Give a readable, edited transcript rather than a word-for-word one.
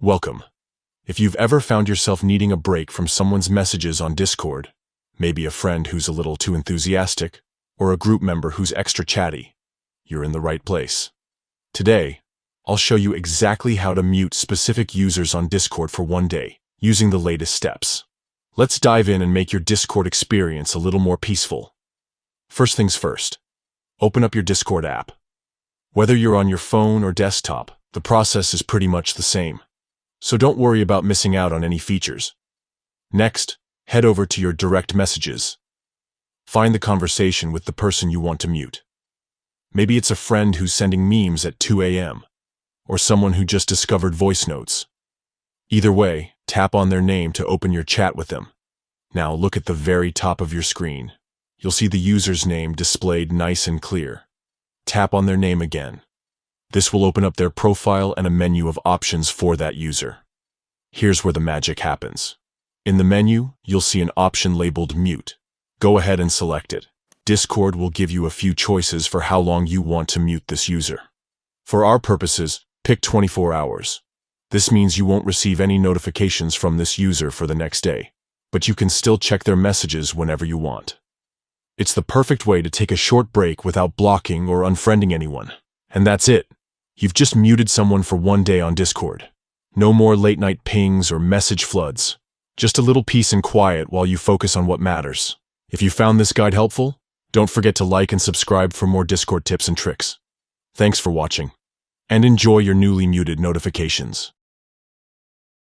Welcome. If you've ever found yourself needing a break from someone's messages on Discord, maybe a friend who's a little too enthusiastic, or a group member who's extra chatty, you're in the right place. Today, I'll show you exactly how to mute specific users on Discord for one day, using the latest steps. Let's dive in and make your Discord experience a little more peaceful. First things first, open up your Discord app. Whether you're on your phone or desktop, the process is pretty much the same. So don't worry about missing out on any features. Next, head over to your direct messages. Find the conversation with the person you want to mute. Maybe it's a friend who's sending memes at 2 a.m., or someone who just discovered voice notes. Either way, tap on their name to open your chat with them. Now look at the very top of your screen. You'll see the user's name displayed nice and clear. Tap on their name again. This will open up their profile and a menu of options for that user. Here's where the magic happens. In the menu, you'll see an option labeled Mute. Go ahead and select it. Discord will give you a few choices for how long you want to mute this user. For our purposes, pick 24 hours. This means you won't receive any notifications from this user for the next day, but you can still check their messages whenever you want. It's the perfect way to take a short break without blocking or unfriending anyone. And that's it. You've just muted someone for one day on Discord. No more late-night pings or message floods. Just a little peace and quiet while you focus on what matters. If you found this guide helpful, don't forget to like and subscribe for more Discord tips and tricks. Thanks for watching, and enjoy your newly muted notifications.